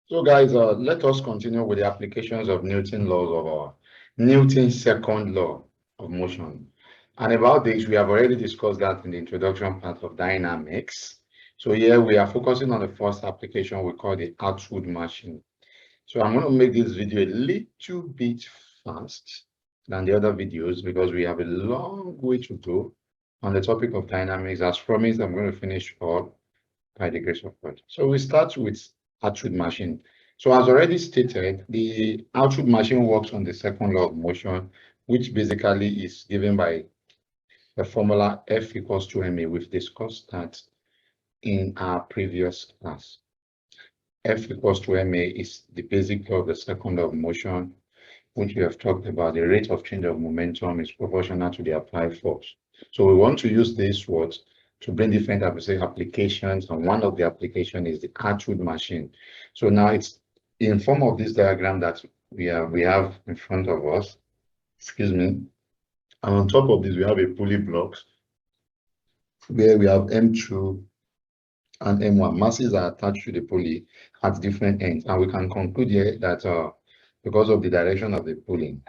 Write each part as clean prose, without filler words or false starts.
So guys, let us continue with the applications of Newton's laws of Newton's second law of motion. And about this, we have already discussed that in the introduction part of dynamics. So here we are focusing on the first application we call the Atwood machine. So I'm going to make this video a little bit fast than the other videos because we have a long way to go on the topic of dynamics. As promised, I'm going to finish all by the grace of God. So we start with Atwood machine. So as already stated, the Atwood machine works on the second law of motion, which basically is given by the formula F equals to ma. We've discussed that in our previous class. F equals to ma is the basic law of the second law of motion, which we have talked about. The rate of change of momentum is proportional to the applied force. So we want to use this word to bring different applications, and one of the applications is the Atwood machine. So now it's in form of this diagram that we have in front of us. Excuse me. And on top of this, we have a pulley blocks where we have M2 and M1. Masses are attached to the pulley at different ends, and we can conclude here that because of the direction of the pulling,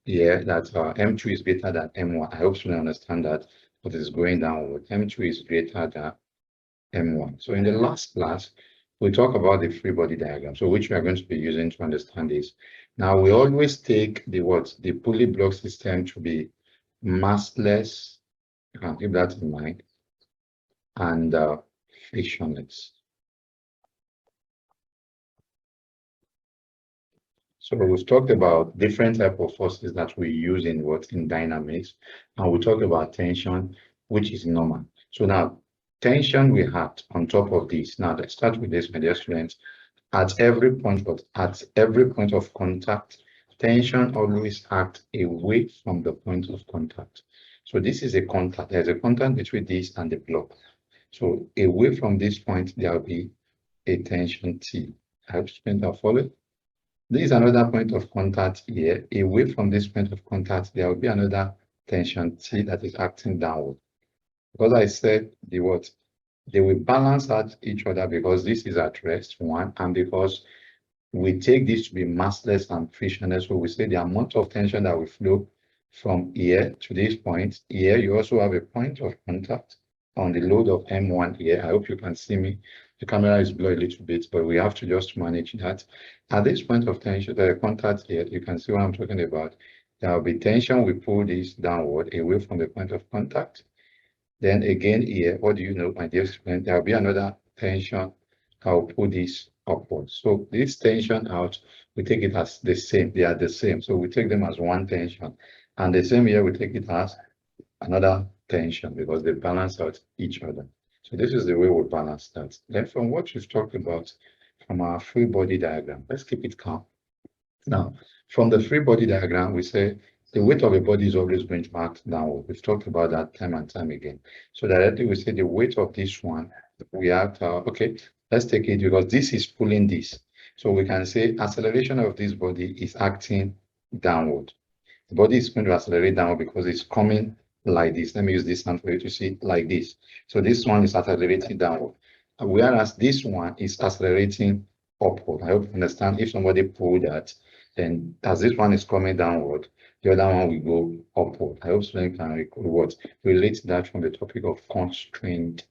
here that M2 is greater than M1. I hope you understand that. What is going downward, M2 is greater than M1. So in the last class, we talk about the free body diagram, so which we are going to be using to understand this. Now we always take the pulley block system to be massless. You can keep that in mind, and frictionless. So we've talked about different type of forces that we use in dynamics, and we talked about tension, which is normal. So now tension we had on top of this. Now let's start with this, my dear students. At every point of contact, tension always acts away from the point of contact. So this is a contact. There's a contact between this and the block. So away from this point, there will be a tension T. I hope students are following. This is another point of contact here. Away from this point of contact, there will be another tension T that is acting downward. Because I said they will balance out each other because this is at rest, one, and because we take this to be massless and frictionless. So we say the amount of tension that will flow from here to this point. Here, you also have a point of contact on the load of M1 here. I hope you can see me. The camera is blurry a little bit, but we have to just manage that. At this point of tension, the contact here, you can see what I'm talking about. There will be tension. We pull this downward away from the point of contact. Then again here, what do you know, my dear student? There will be another tension. I'll pull this upwards. So this tension out, we take it as the same. They are the same. So we take them as one tension. And the same here, we take it as another tension because they balance out each other. So this is the way we balance that. Then from what we've talked about from our free body diagram, let's keep it calm. Now, from the free body diagram, we say the weight of a body is always going to act downward. We've talked about that time and time again. So directly we say the weight of this one, we act, okay, let's take it because this is pulling this. So we can say acceleration of this body is acting downward. The body is going to accelerate downward because it's coming like this. Let me use this hand for you to see like this. So this one is accelerating downward, whereas this one is accelerating upward. I hope you understand. If somebody pull that, then as this one is coming downward, the other one will go upward. I hope students can relate that from the topic of constrained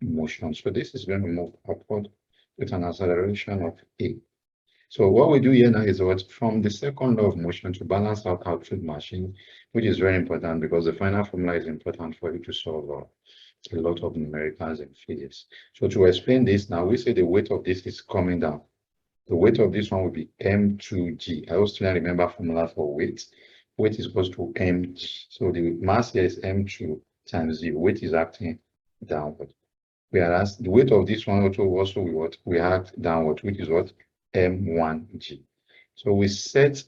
motion. So this is going to move upward with an acceleration of A. So what we do here now is from the second law of motion to balance out Atwood machine, which is very important because the final formula is important for you to solve a lot of numericals in physics. So to explain this now, we say the weight of this is coming down. The weight of this one will be M2G. I also remember formula for weight. Weight is equal to mg. So the mass here is M2 times G. Weight is acting downward. Whereas the weight of this one also we act downward, which is what? M1G. So we set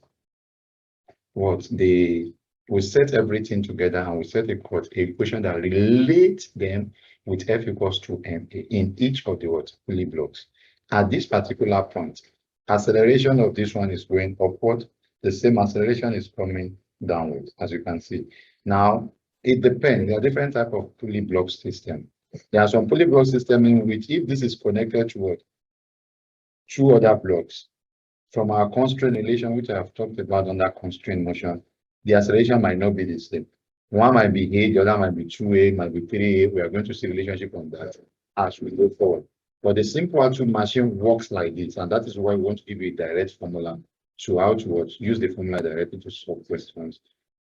everything together and we set a equation that relates them with F equals to ma in each of the pulley blocks. At this particular point, acceleration of this one is going upward. The same acceleration is coming downward, as you can see. Now, it depends. There are different types of pulley block system. There are some pulley block system in which if this is connected to two other blocks. From our constraint relation, which I have talked about under constraint motion, the acceleration might not be the same. One might be A, the other might be 2A, might be 3A. We are going to see relationship on that as we go forward. But the simple altitude machine works like this, and that is why we want to give you a direct formula to how to use the formula directly to solve questions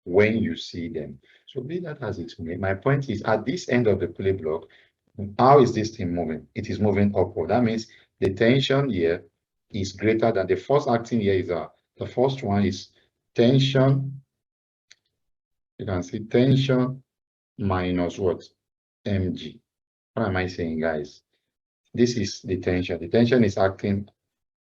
when you see them. So be that as it may, my point is at this end of the Pulley block, how is this thing moving? It is moving upward. That means the tension here is greater than the force acting here is the first one is tension. You can see tension minus what? Mg. What am I saying, guys? This is the tension. The tension is acting,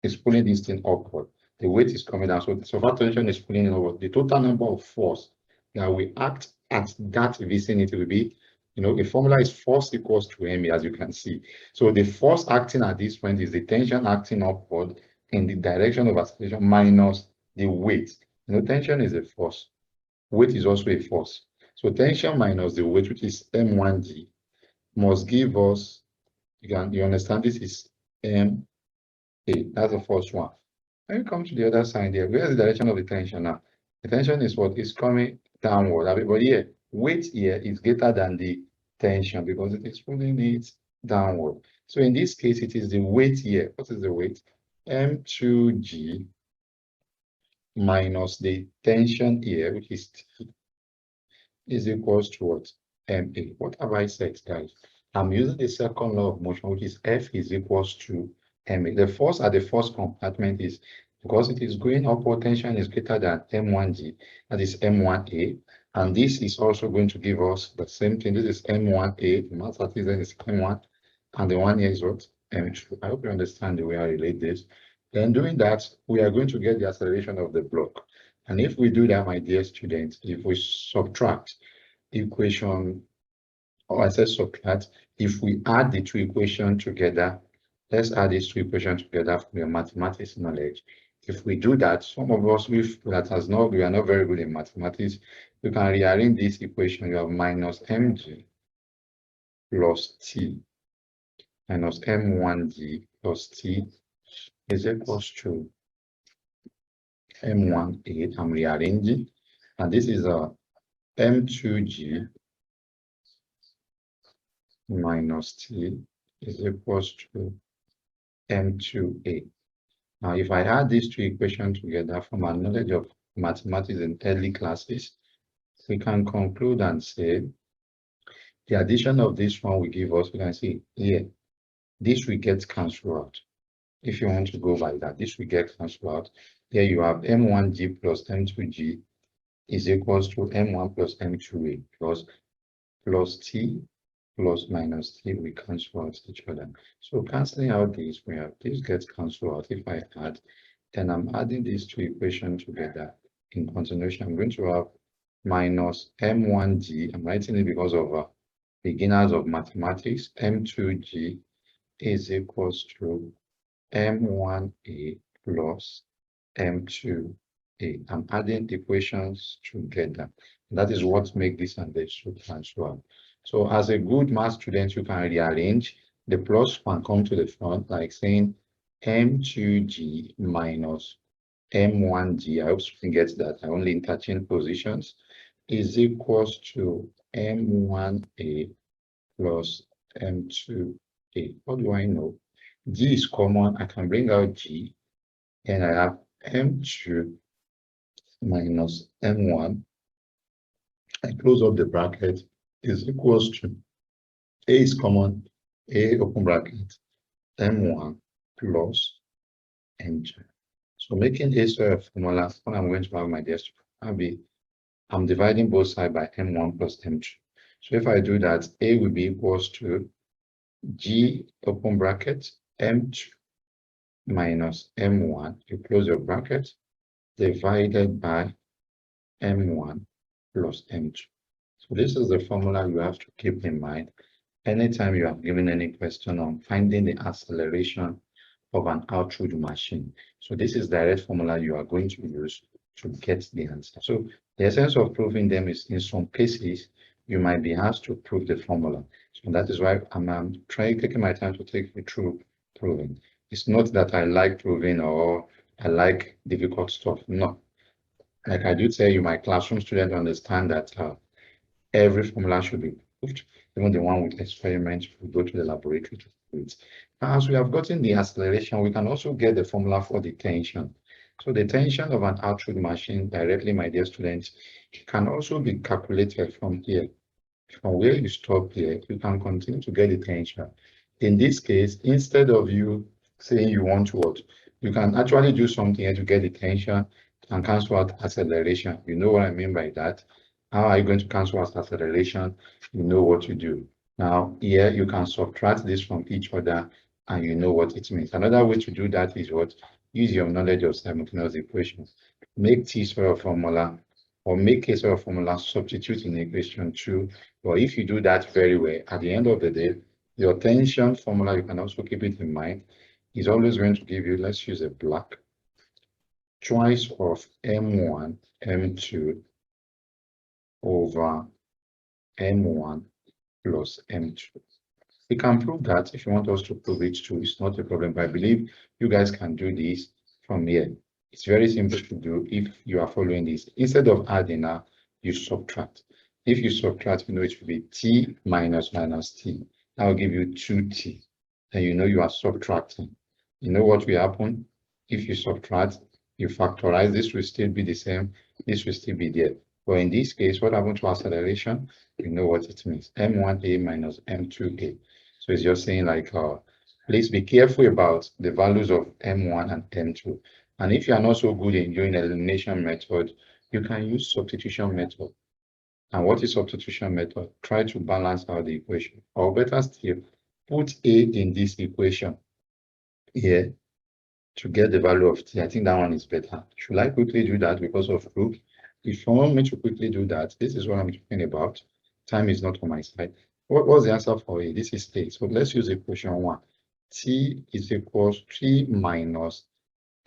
is pulling this thing upward. The weight is coming down. So that tension is pulling upward. The total number of force that we act at that vicinity will be, the formula is force equals to ma, as you can see. So the force acting at this point is the tension acting upward in the direction of acceleration minus the weight. Tension is a force. Weight is also a force. So tension minus the weight, which is m1g, must give us, you understand this is ma. That's the first one. When you come to the other side here, where's the direction of the tension now? The tension is what is coming downward. But here, weight here is greater than the tension because it is pulling it downward. So in this case, it is the weight here. What is the weight? M2G minus the tension here, which is T, is equals to what? MA. What have I said, guys? I'm using the second law of motion, which is F is equals to MA. The force at the first compartment is, because it is going upward, tension is greater than M1G, that is M1A. And this is also going to give us the same thing. This is M1A, the mass artisan is M1, and the one here is what? M2. I hope you understand the way I relate this. Then doing that, we are going to get the acceleration of the block. And if we do that, my dear students, if we subtract equation, or I said subtract, if we add the two equations together, let's add these two equations together from your mathematics knowledge. If we do that, some of us we are not very good in mathematics, you can rearrange this equation. You have minus mg plus t minus m1g plus t is equals to m1a. I'm rearranging, and this is a m2g minus t is equals to m2a. Now, if I add these two equations together from our knowledge of mathematics in early classes, we can conclude and say the addition of this one will give us, we can see here, this will get cancelled out. If you want to go by that, this will get cancelled out. Here you have m1g plus m2g is equals to m1 plus m2a, because plus t plus minus t will cancel out each other. So cancelling out these, we have this gets cancelled out. If I add, then I'm adding these two equations together in continuation. I'm going to have minus m1g. I'm writing it because of beginners of mathematics. m2g is equals to m1a plus m2a. I'm adding equations together. That is what makes this and this to cancel out. So as a good math student, you can rearrange. The plus can come to the front, like saying m2g minus m1g. I hope you can get that. I only interchange positions is equals to m1a plus m2a. What do I know? G is common. I can bring out G, and I have m2 minus m1. I close up the bracket is equals to A is common, A open bracket, m1 plus m2. So making a square formula, what I'm going to have my dear student, I'm dividing both sides by m1 plus m2. So if I do that, A will be equals to G open bracket, m2 minus m1, you close your bracket, divided by m1 plus m2. So this is the formula you have to keep in mind anytime you are given any question on finding the acceleration of an ATWOOD'S machine. So this is the direct formula you are going to use to get the answer. So the essence of proving them is, in some cases, you might be asked to prove the formula. So that is why I'm taking my time to take you through proving. It's not that I like proving or I like difficult stuff. No. Like I do tell you, my classroom students understand that every formula should be proved. Even the one with experiments, we go to the laboratory to do it. Now, as we have gotten the acceleration, we can also get the formula for the tension. So the tension of an outward machine directly, my dear students, can also be calculated from here. From where you stop here, you can continue to get the tension. In this case, instead of you saying you want to what, you can actually do something here to get the tension and cancel out acceleration. You know what I mean by that? How are you going to cancel out acceleration? You know what to do. Now, here you can subtract this from each other and you know what it means. Another way to do that is what? Use your knowledge of simultaneous equations. Make T square a formula or make a sort of formula, substitute in equation 2. But if you do that very well, at the end of the day, your tension formula, you can also keep it in mind, is always going to give you, let's use a black, twice of M1, M2 over M1 plus M2. We can prove that. If you want us to prove it too, it's not a problem, but I believe you guys can do this from here. It's very simple to do if you are following this. Instead of adding now, you subtract. If you subtract, you know it will be T minus T. That will give you 2T. And you know you are subtracting. You know what will happen? If you subtract, you factorize, this will still be the same, this will still be there. But in this case, what happened to acceleration? You know what it means. M1A minus M2A. So it's just saying like, please be careful about the values of M1 and M2. And if you are not so good in doing elimination method, you can use substitution method. And what is substitution method? Try to balance out the equation. Or better still, put A in this equation here to get the value of T. I think that one is better. Should I quickly do that because of proof? If you want me to quickly do that, this is what I'm talking about. Time is not on my side. What's the answer for A? This is A. So let's use equation 1. T is equals 3 minus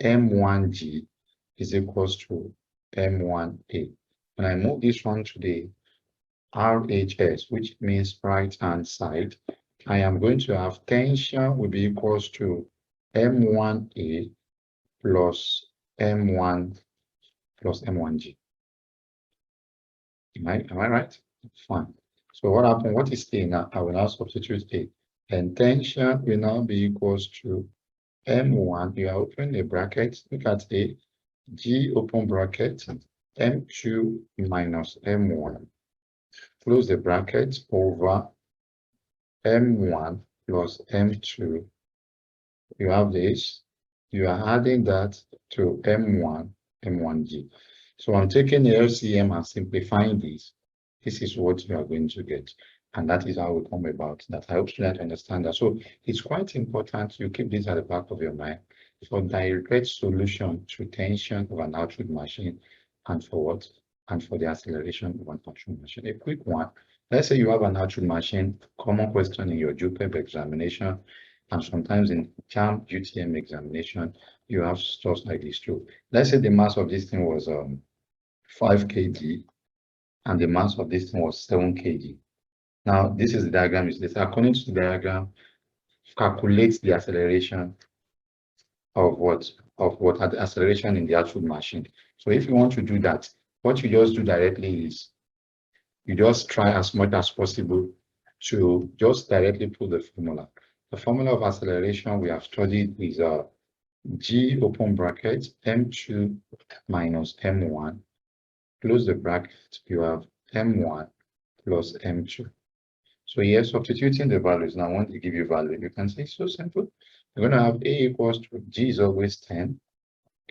M1G is equals to M1A. When I move this one to the RHS, which means right hand side, I am going to have tension will be equals to M1A plus M1 plus M1G. Am I right? Fine. So what happened? What is A now? I will now substitute A. And tension will now be equals to M1. You are opening a bracket. Look at A. G open bracket. M2 minus M1. Close the bracket over M1 plus M2. You have this. You are adding that to M1, M1G. So I'm taking the LCM and simplifying this. This is what you are going to get. And that is how we come about that. I hope students understand that. So it's quite important you keep this at the back of your mind for direct solution to tension of an outward machine and for what? And for the acceleration of an outward machine. A quick one. Let's say you have an outward machine, common question in your JUPEP examination, and sometimes in JAM UTM examination, you have stuff like this too. Let's say the mass of this thing was 5 kg and the mass of this thing was 7 kg. Now, this is the diagram. Is this according to the diagram, calculates the acceleration of what at the acceleration in the actual machine. So if you want to do that, what you just do directly is you just try as much as possible to just directly put the formula. The formula of acceleration we have studied is G open bracket M2 minus M1. Close the bracket, you have M1 plus M2. So here, substituting the values. Now I want to give you value. You can say it's so simple. You're going to have A equals to G is always 10.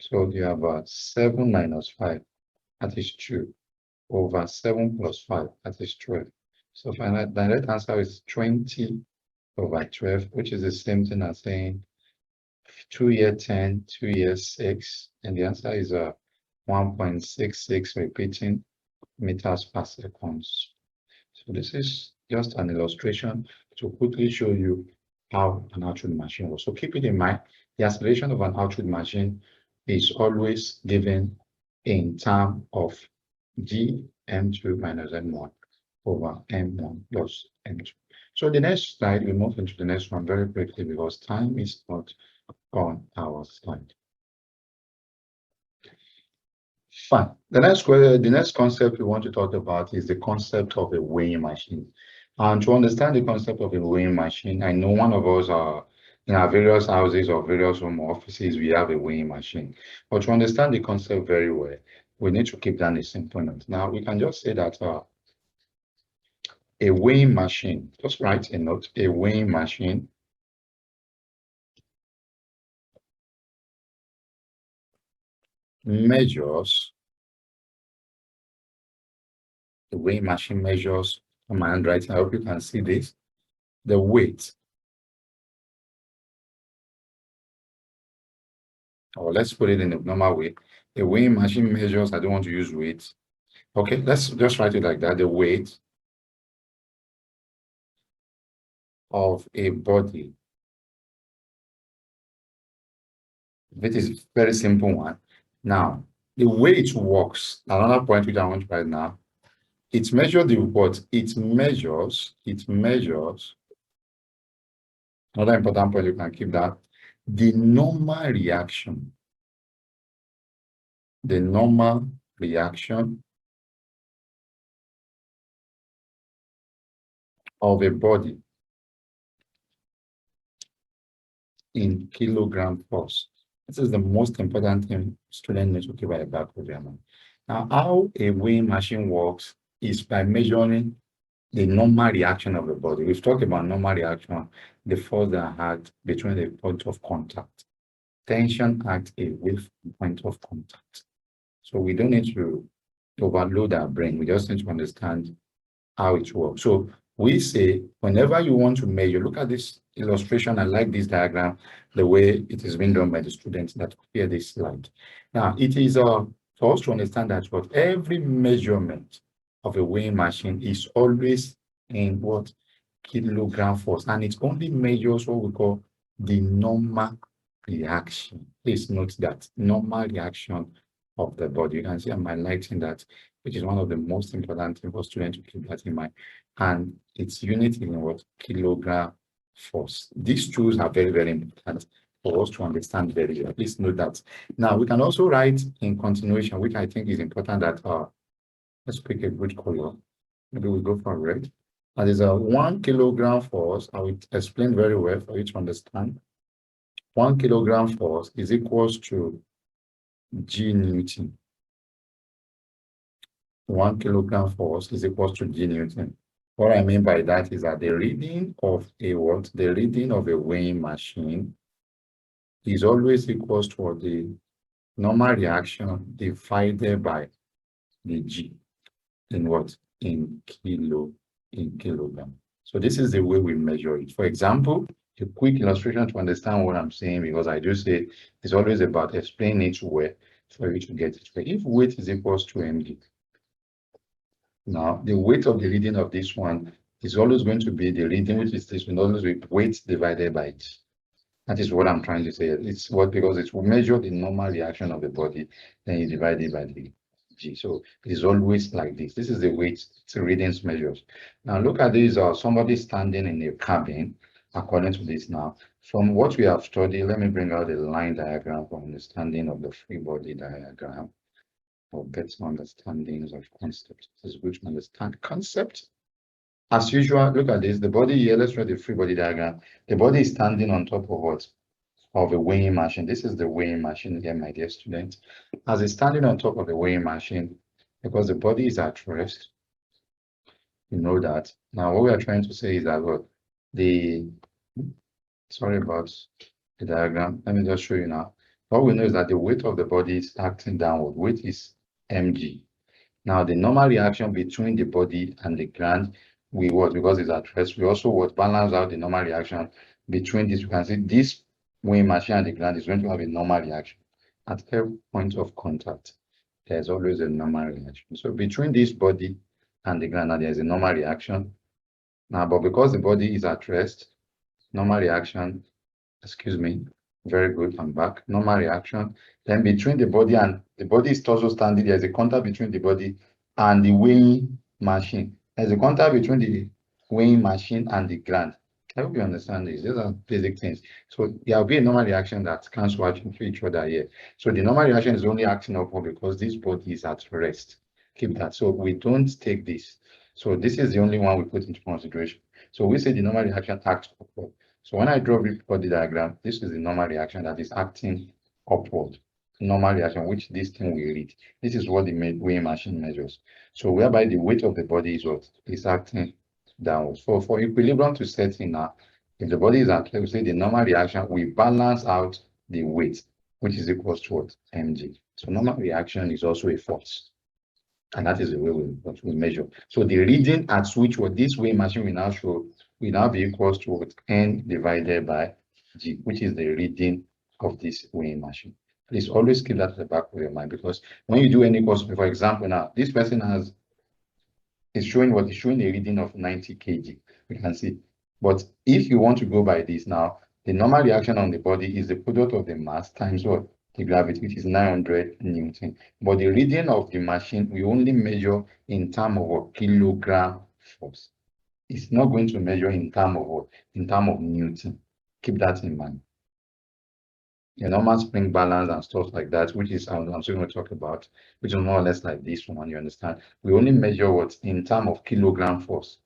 So you have 7 minus 5, that is 2, over 7 plus 5, that is 12. So final direct answer is 20 over 12, which is the same thing as saying 2 year 10, 2 years 6, and the answer is 1.66 repeating meters per second. So this is just an illustration to quickly show you how an outward machine works. So keep it in mind, the acceleration of an outward machine is always given in terms of G M2 minus M1 over M1 plus M2. So the next slide, we move into the next one very quickly because time is not on our slide. Fine. The next concept we want to talk about is the concept of a weighing machine. And to understand the concept of a weighing machine, I know one of us are in our various houses or various home offices, we have a weighing machine. But to understand the concept very well, we need to keep down a simple note. Now, we can just say that a weighing machine, just write a note, a weighing machine measures, the weighing machine measures, on my handwriting, I hope you can see this, the weight, or let's put it in a normal way. A weighing machine measures, I don't want to use weight. Okay, let's just write it like that, the weight of a body. It is a very simple one. Now, the way it works, another point which I want to write now, it measures the what? It measures, another important point, you can keep that, the normal reaction of a body in kilogram force. This is the most important thing students need to keep at the back of their mind. Now, how a weighing machine works is by measuring the normal reaction of the body. We've talked about normal reaction, the force that act between the point of contact. Tension acts with point of contact. So we don't need to overload our brain. We just need to understand how it works. So we say, whenever you want to measure, look at this illustration. I like this diagram, the way it is being done by the students that prepare this slide. Now, it is for us to understand that what every measurement of a weighing machine is always in what? Kilogram force. And it only measures what we call the normal reaction. Please note that normal reaction of the body. You can see I'm highlighting that, which is one of the most important things for students to keep that in mind. And its unit in what? Kilogram force. These tools are very, very important for us to understand very well. Please note that. Now, we can also write in continuation, which I think is important that, let's pick a good color. Maybe we go for red. And there's a 1 kilogram force. I will explain very well for you to understand. 1 kilogram force is equals to G Newton. 1 kilogram force is equals to G Newton. What I mean by that is that the reading of a what? The reading of a weighing machine is always equals to the normal reaction divided by the G in what? In kilogram. So this is the way we measure it. For example, a quick illustration to understand what I'm saying, because I do say it's always about explaining it well for you to get it. If weight is equals to mg, now the weight of the reading of this one is always going to be the reading, which is this will always be weight divided by G. That is what I'm trying to say. It's what, because it will measure the normal reaction of the body, then you divide it by the G. So it is always like this. This is the weight readings measures. Now look at this, somebody standing in a cabin, according to this now. From what we have studied, let me bring out a line diagram for understanding of the free body diagram, or better understandings of concepts. This is good to understand concept. As usual, look at this. The body here, let's write the free body diagram. The body is standing on top of what? Of a weighing machine. This is the weighing machine here, my dear students. As it's standing on top of the weighing machine, because the body is at rest, you know that. Now, what we are trying to say is that what sorry about the diagram. Let me just show you now. What we know is that the weight of the body is acting downward. Weight is mg. Now, the normal reaction between the body and the ground, we what? Because it's at rest, we also what? Balance out the normal reaction between this. You can see this weighing machine and the ground is going to have a normal reaction. At every point of contact, there's always a normal reaction. So between this body and the ground, now there's a normal reaction. Now, but because the body is at rest, normal reaction, excuse me, very good, I'm back. Normal reaction. Then between the body and the body is also standing, there's a contact between the body and the weighing machine. There's a contact between the weighing machine and the ground. I hope you understand this. These are basic things. So there will be a normal reaction that cancel out into each other here. So the normal reaction is only acting upward because this body is at rest. Keep that. So we don't take this. So this is the only one we put into consideration. So we say the normal reaction acts upward. So when I draw the body diagram, this is the normal reaction that is acting upward. Normal reaction, which this thing will read. This is what the weighing machine measures. So whereby the weight of the body is what is acting downwards. So for equilibrium to set in now, if the body is at, let's say the normal reaction, we balance out the weight, which is equals to what? Mg. So normal reaction is also a force. And that is the way we measure. So the reading at which what this weighing machine will now show will now be equals to what? N divided by G, which is the reading of this weighing machine. Please always keep that at the back of your mind, because when you do any course, for example, now this person is showing what is showing a reading of 90 kg. We can see. But if you want to go by this now, the normal reaction on the body is the product of the mass times what? The gravity, which is 900 Newton. But the reading of the machine, we only measure in terms of a kilogram force. It's not going to measure in terms of what? In terms of Newton. Keep that in mind. The normal spring balance and stuff like that, which is I'm still going to talk about, which is more or less like this one, you understand? We only measure what in terms of kilogram force.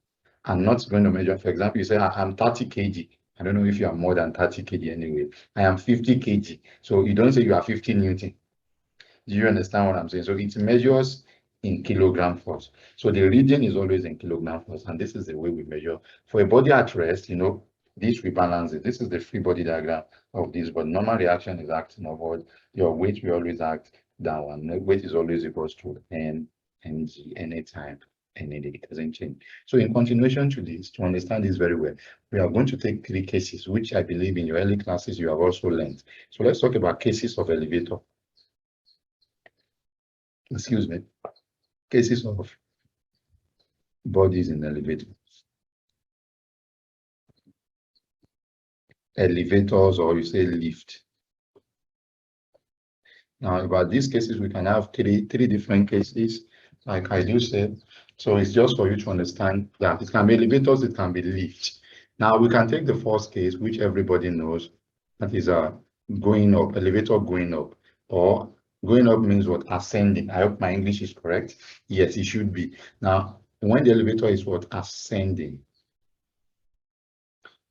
I'm not going to measure, for example, you say I'm 30 kg. I don't know if you are more than 30 kg anyway. I am 50 kg. So you don't say you are 50 Newton. Do you understand what I'm saying? So it measures in kilogram force. So the reading is always in kilogram force, and this is the way we measure. For a body at rest, this rebalances. This is the free body diagram of this, but normal reaction is acting upward. Your weight will always act downward. Weight is always equals to Mg anytime, any day. It doesn't change. So in continuation to this, to understand this very well, we are going to take 3 cases, which I believe in your early classes you have also learned. So let's talk about cases of elevator. Excuse me. Cases of bodies in elevator. Elevators, or you say lift. Now, about these cases, we can have three different cases, like I do say. So it's just for you to understand that it can be elevators, it can be lift. Now, we can take the first case, which everybody knows, that is going up, elevator going up, or going up means what? Ascending. I hope my English is correct. Yes, it should be. Now, when the elevator is what? Ascending.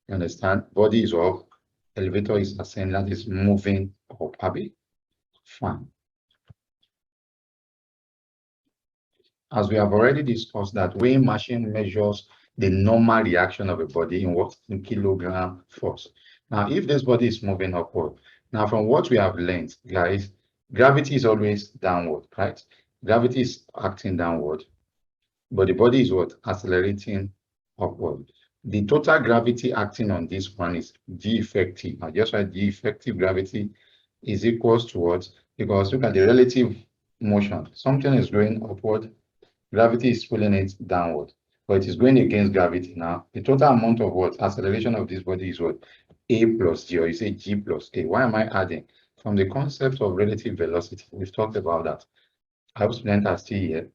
You understand? Body is up, elevator is ascending, that is moving up. Abi? Fine. As we have already discussed, that weighing machine measures the normal reaction of a body in what? In kilogram force. Now, if this body is moving upward, now from what we have learned, guys, gravity is always downward, right? Gravity is acting downward, but the body is what? Accelerating upward. The total gravity acting on this one is G effective. Now, just write G effective gravity is equals to what? Because look at the relative motion. Something is going upward, gravity is pulling it downward, but it is going against gravity now. The total amount of what? Acceleration of this body is what? A plus G, or you say G plus A. Why am I adding? From the concept of relative velocity, we've talked about that. I hope students are still here.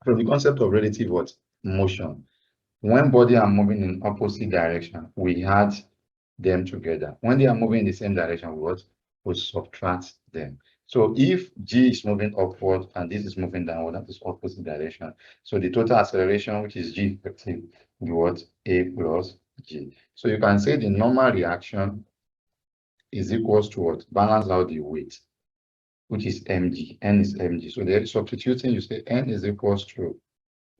From the concept of relative what? Motion. When body are moving in opposite direction, we add them together. When they are moving in the same direction, we subtract them. So if G is moving upward and this is moving downward, that is opposite direction. So the total acceleration, which is G effective, will be what? A plus G. So you can say the normal reaction is equals to what? Balance out the weight, which is Mg. N is Mg. So they're substituting, you say N is equals to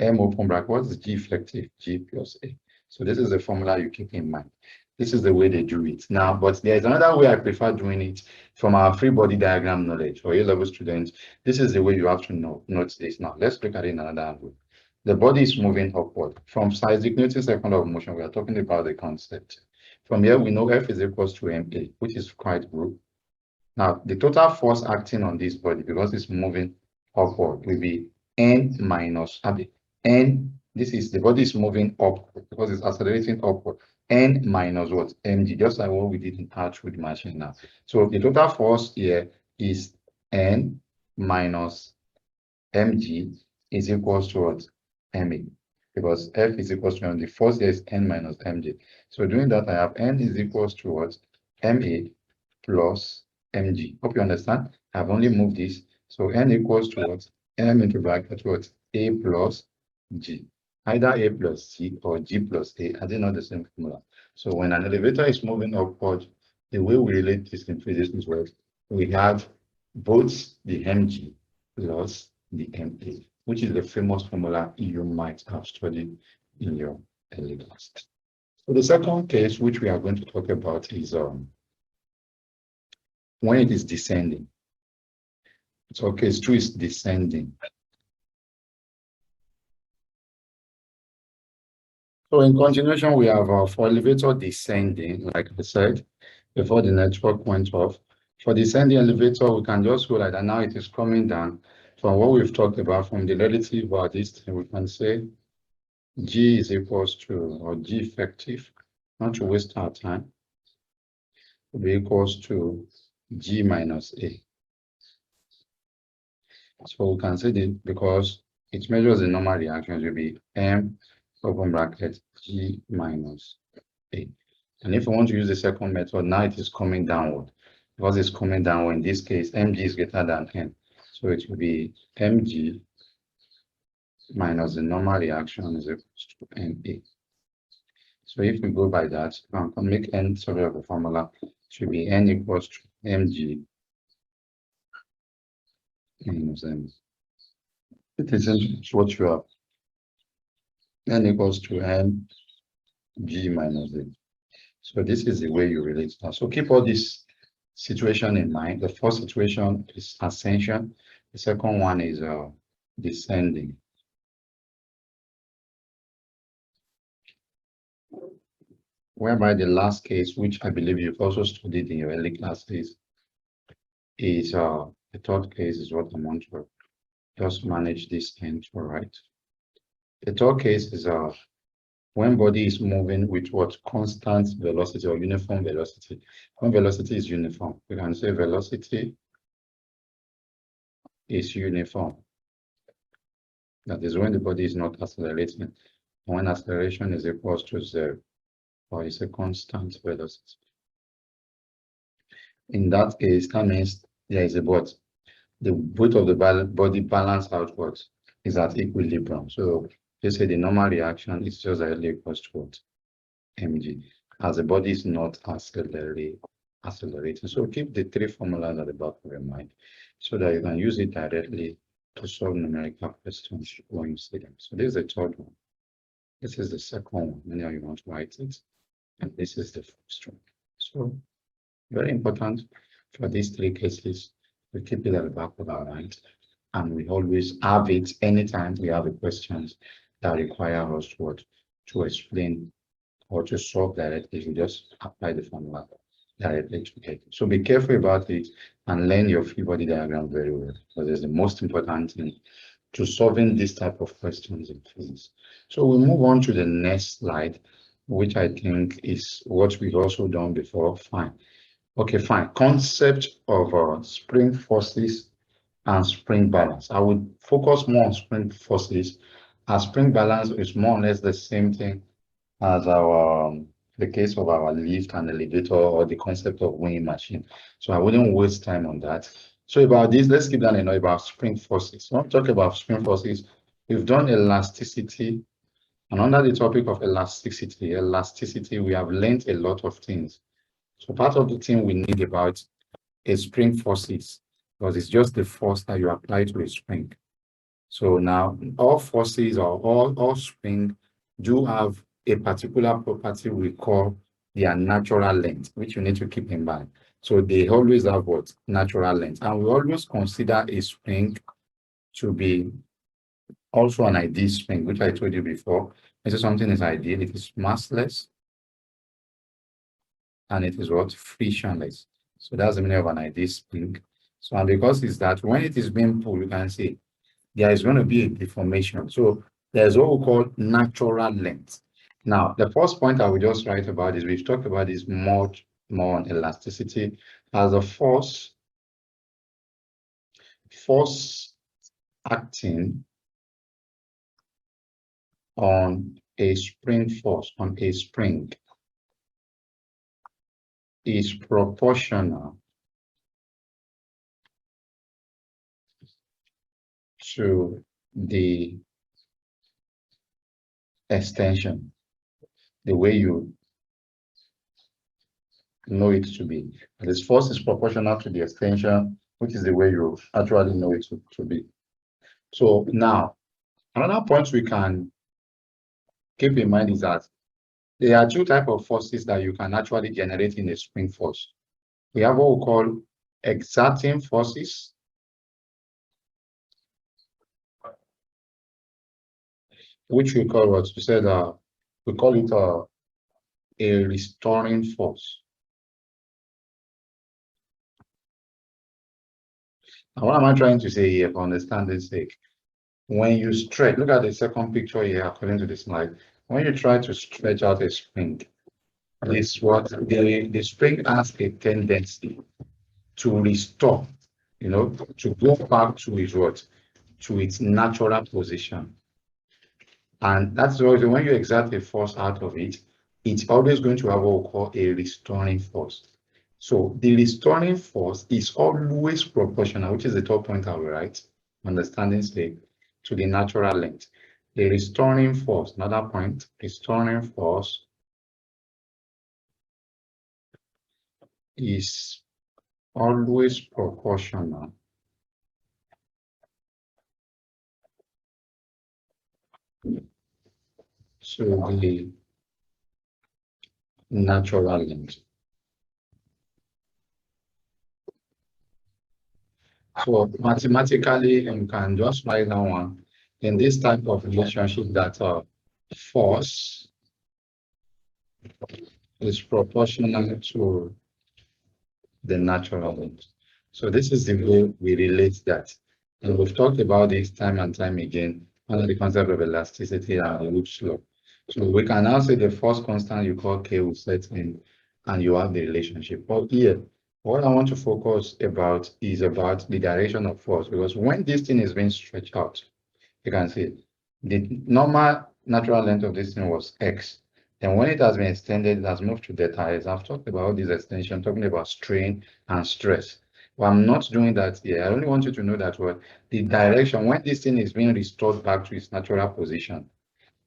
M open bracket. What is G effective? G plus A. So this is the formula you keep in mind. This is the way they do it now, but there is another way I prefer doing it from our free body diagram knowledge for A-level students. This is the way you have to note this. Now, let's look at it in another angle. The body is moving upward. From Isaac Newton's second law of motion, we are talking about the concept. From here, we know F is equals to ma, which is quite good. Now, the total force acting on this body, because it's moving upward, will be N minus N. This is the body is moving up because it's accelerating upward. N minus what? Mg, just like what we did in ATWOOD'S machine now. So the total force here is N minus Mg is equals to what? Ma. because F is equals to the force here is N minus mg. So doing that, I have N is equals to what? Ma plus mg. Hope you understand. I've only moved this. So N equals to what? M into bracket what? A plus G. Either A plus G or G plus A. Are they not the same formula? So when an elevator is moving upward, the way we relate this in physics is what? We have both the mg plus the ma, which is the famous formula you might have studied in your early class. So the second case which we are going to talk about is when it is descending. So case 2 is descending. So in continuation, we have for elevator descending, like I said, before the network went off. For descending elevator, we can just go like that. Now it is coming down. From what we've talked about, from the relative or this thing, we can say G is equals to, or G effective, not to waste our time, will be equals to G minus A. So we can say that because it measures the normal reactions, will be M open bracket G minus A. And if we want to use the second method, now it is coming downward. Because it's coming downward, in this case, mg is greater than n. So it will be mg minus the normal reaction is equals to na. So if we go by that, we can make n sort of a formula. It should be n equals to mg minus m. It is what you have. N equals to mg minus a. So this is the way you relate that. So keep all this situation in mind. The first situation is ascension. The second one is descending. Whereby the last case, which I believe you've also studied in your early classes, is the third case is what I want to just manage this end to right. The third case is when body is moving with what constant velocity or uniform velocity. When velocity is uniform, we can say velocity is uniform. That is when the body is not accelerating. When acceleration is equals to 0, or is a constant velocity. In that case, that means there is a but. The both of the body balance outwards is at equilibrium. So they say the normal reaction is just directly equals to what? Mg, as the body is not accelerating. So keep the three formulas at the back of your mind so that you can use it directly to solve numerical questions when you see them. So this is the third one. This is the second one. Many of you want to write it. And this is the first one. So very important for these three cases, we keep it at the back of our mind. And we always have it anytime we have a questions that require us to explain or to solve directly. You just apply the formula directly to get it. So be careful about it and learn your free body diagram very well, because it's the most important thing to solving this type of questions in physics. So we move on to the next slide, which I think is what we've also done before. Fine. Okay, fine. Concept of spring forces and spring balance. I would focus more on spring forces, as spring balance is more or less the same thing as our the case of our lift and elevator, or the concept of weighing machine. So I wouldn't waste time on that. So about this, let's keep that in mind about spring forces. When we talk about spring forces, we've done elasticity, and under the topic of elasticity, we have learned a lot of things. So part of the thing we need about is spring forces, because it's just the force that you apply to a spring. So now all forces or all spring do have a particular property we call their natural length, which you need to keep in mind. So they always have what? Natural length. And we always consider a spring to be also an ideal spring, which I told you before. This is something is ideal. It is massless and it is what? Frictionless. So that's the meaning of an ideal spring. So and because it's that when it is being pulled, you can see there is going to be a deformation. So there's what we call natural length. Now, the first point I will just write about is we've talked about this much more on elasticity as a force acting on a spring force on a spring is proportional to the extension, the way you know it to be. This force is proportional to the extension, which is the way you actually know it to be. So now, another point we can keep in mind is that there are two types of forces that you can actually generate in a spring force. We have what we call exerting forces, which we call what we said, we call it a restoring force. Now, what am I trying to say here for understanding's sake? When you stretch, look at the second picture here according to the slide. When you try to stretch out a spring, this what the spring has a tendency to restore, to go back to its what? To its natural position. And that's why when you exert a force out of it, it's always going to have what we call a restoring force. So the restoring force is always proportional, which is the top point I will write, understanding's sake, to the natural length. The restoring force, another point, restoring force is always proportional to the natural length. So mathematically, you can just write down one in this type of relationship that force is proportional to the natural length. So this is the way we relate that. And we've talked about this time and time again under the concept of elasticity and the Hooke's law. So we can now say the force constant you call K will set in and you have the relationship. But here, what I want to focus about is about the direction of force, because when this thing is being stretched out, you can see the normal natural length of this thing was X. And when it has been extended, it has moved to delta S. I've talked about this extension, talking about strain and stress. But I'm not doing that here. I only want you to know that the direction, when this thing is being restored back to its natural position,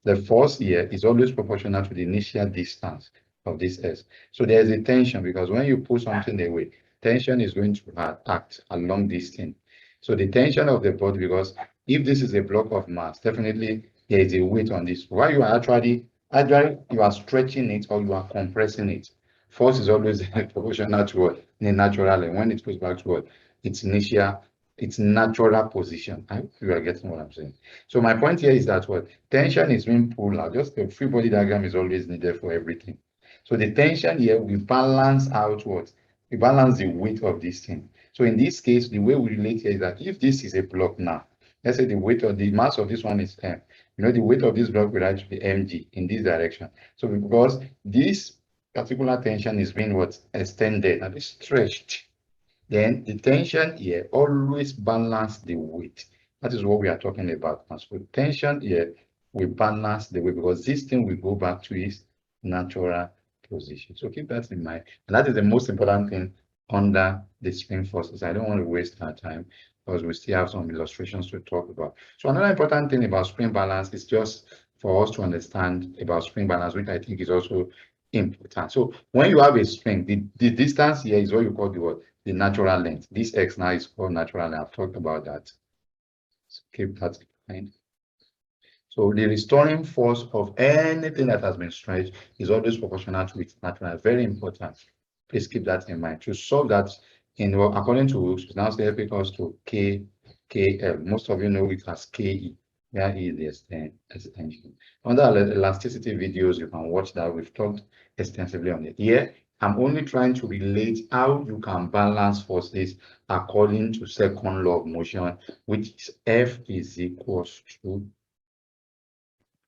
the force here is always proportional to the initial distance of this S. So there is a tension, because when you pull something away, tension is going to act along this thing. So the tension of the body, because if this is a block of mass, definitely there is a weight on this. While you are actually you are stretching it or you are compressing it, force is always proportional to what? The natural, and when it goes back to what? Its initial, its natural position. I hope you are getting what I'm saying. So my point here is that what? Tension is being pulled out. Just a free body diagram is always needed for everything. So the tension here, we balance out what? We balance the weight of this thing. So in this case, the way we relate here is that if this is a block now, let's say the weight of the mass of this one is M. The weight of this block will actually be mg in this direction. So because this particular tension is being what? Extended and stretched, then the tension here always balance the weight. That is what we are talking about. So tension here will balance the weight, because this thing will go back to its natural position. So keep that in mind. And that is the most important thing under the spring forces. I don't want to waste our time, because we still have some illustrations to talk about. So another important thing about spring balance is just for us to understand about spring balance, which I think is also important. So when you have a spring, the distance here is what you call the natural length. This X now is called natural length. I've talked about that. So keep that in mind. So the restoring force of anything that has been stretched is always proportional to its natural. Very important. Please keep that in mind. To solve that, according to Hooke's, we now say F equals to KL. Most of you know it as KE. Where is the extension? Under elasticity videos, you can watch that. We've talked extensively on it. Here, I'm only trying to relate how you can balance forces according to second law of motion, which is F is equals to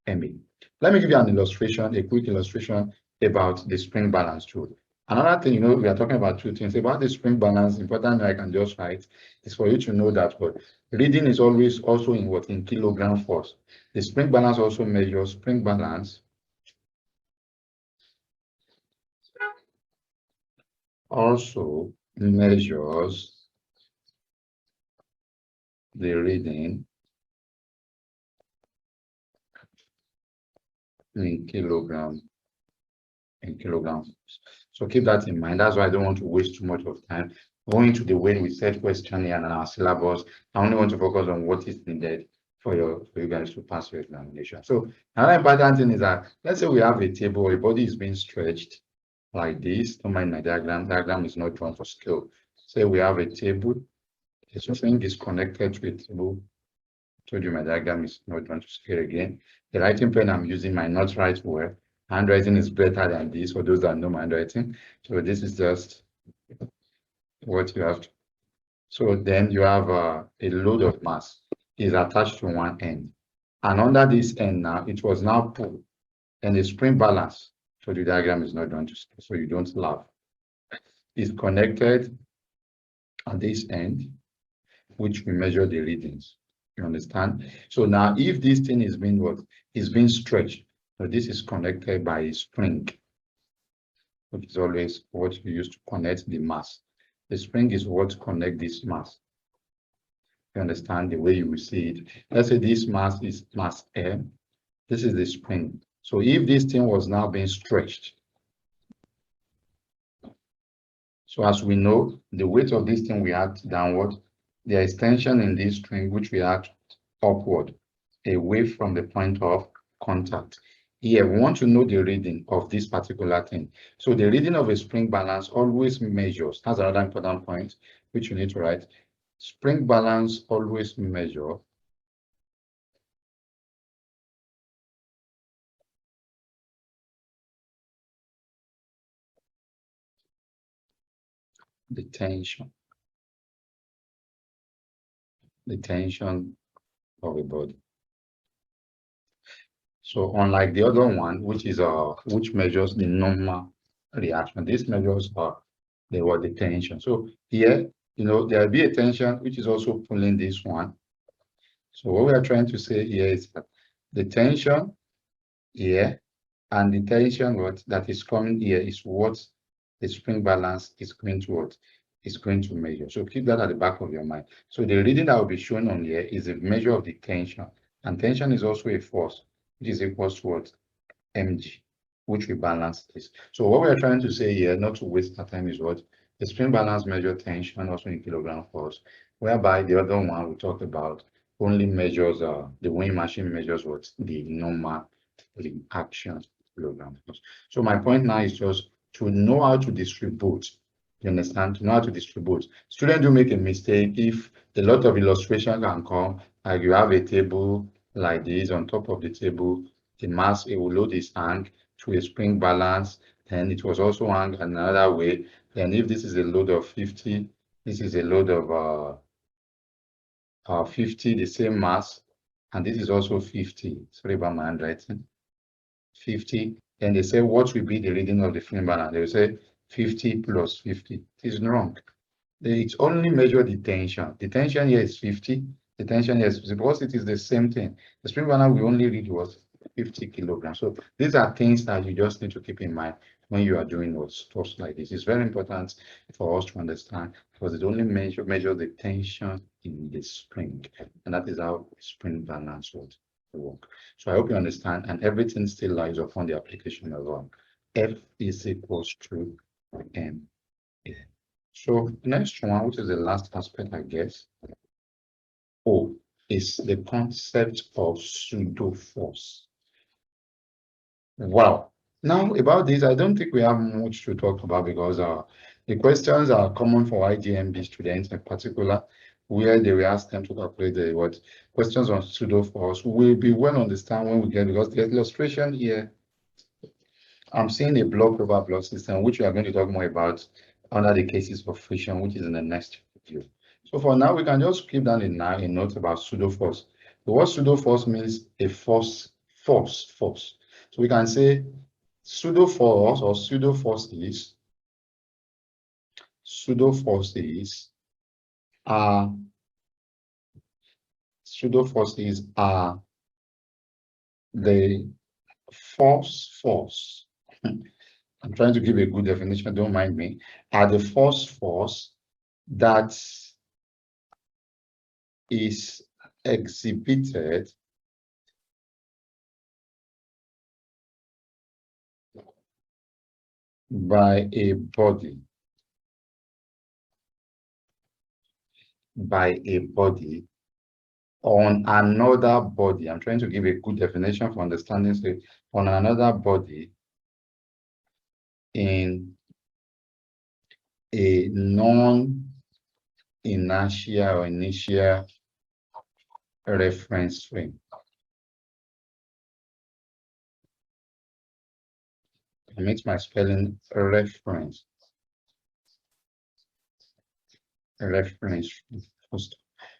MA. Let me give you an illustration, a quick illustration about the spring balance rule. Another thing, we are talking about two things. About the spring balance, important I can just write is for you to know that what reading is always also in what? In kilogram force. The spring balance also measures spring balance. Also measures the reading in kilograms. So keep that in mind. That's why I don't want to waste too much of time going to the way we set question here and our syllabus. I only want to focus on what is needed for you guys to pass your examination. So another important thing is that let's say we have a table, a body is being stretched like this. Don't mind my diagram. Diagram is not drawn for scale. Say we have a table. The string is connected to a table. Told you my diagram is not drawn to scale again. The writing pen I'm using might not write well. Handwriting is better than this for those that know my handwriting. So this is just what you have to. So then you have a load of mass is attached to one end. And under this end now, it was now pulled. And the spring balance, so the diagram is not drawn to scale, so you don't laugh, is connected at this end, which we measure the readings. You understand? So now if this thing is being what? Is being stretched. So this is connected by a spring, which is always what you use to connect the mass. The spring is what connects this mass. You understand the way you will see it. Let's say this mass is mass M. This is the spring. So if this thing was now being stretched, so as we know, the weight of this thing we act downward, there is tension in this string which we act upward, away from the point of contact. Here, we want to know the reading of this particular thing. So the reading of a spring balance always measures. That's another important point which you need to write. Spring balance always measure the tension of a body. So unlike the other one, which is which measures the normal reaction, this measures the tension. So here, there'll be a tension which is also pulling this one. So what we are trying to say here is that the tension here and the tension that is coming here is what the spring balance is going to measure. So keep that at the back of your mind. So the reading that will be shown on here is a measure of the tension, and tension is also a force, which is equals to what? Mg, which we balance this. So what we are trying to say here, not to waste our time, is what the spring balance measure tension also in kilogram force, whereby the other one we talked about only measures the weighing machine measures what the normal reaction kilogram force. So my point now is just to know how to distribute. You understand? To know how to distribute. Students do make a mistake if a lot of illustration can come, like you have a table like this. On top of the table, the mass, it will load is hang to a spring balance, and it was also hung another way. And if this is a load of 50, this is a load of 50, the same mass, and this is also 50. Sorry about my handwriting. 50, and they say what will be the reading of the spring balance? They will say 50 plus 50. It is wrong. It's only measure the tension. The tension here is 50. The tension here is 50 because it is the same thing. The spring balance we only read was 50 kilograms. So these are things that you just need to keep in mind when you are doing stuff like this. It's very important for us to understand because it only measure the tension in the spring, and that is how spring balance would work. So I hope you understand, and everything still lies upon the application as well. F is equals to M. So next one, which is the last aspect, I guess, O, is the concept of pseudo force. Wow. Now about this, I don't think we have much to talk about because the questions are common for IGMB students in particular, where they will ask them to calculate the questions on pseudo force will be well understand when we get, because the illustration here, I'm seeing a block over block system, which we are going to talk more about under the cases of friction, which is in the next video. So for now, we can just keep down a note about pseudo force. The word pseudo force means a force. So we can say pseudo force is Pseudo forces are the force. I'm trying to give a good definition, don't mind me. Are the force that is exhibited by a body on another body. I'm trying to give a good definition for understanding. So on another body in a non-inertial or initial reference frame. I make my spelling reference.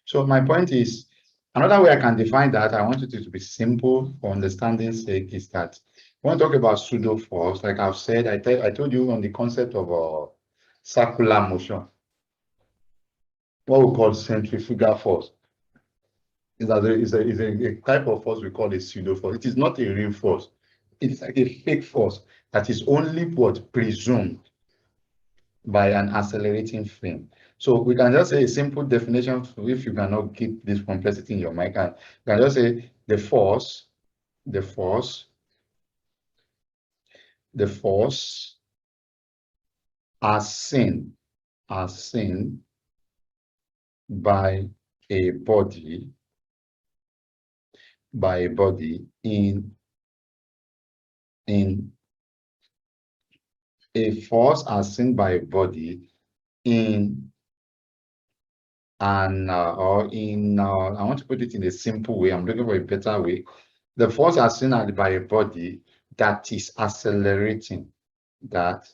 So my point is, another way I can define that, I want it to be simple for understanding's sake, is that when we talk about pseudo force, like I've said, I told you on the concept of circular motion, what we call centrifugal force is a type of force we call a pseudo force. It is not a real force. It's like a fake force that is only what presumed by an accelerating frame. So we can just say a simple definition if you cannot keep this complexity in your mind. You can just say the force as seen by a body in a force as seen by a body in an I want to put it in a simple way. I'm looking for a better way. The force as seen by a body that is accelerating. That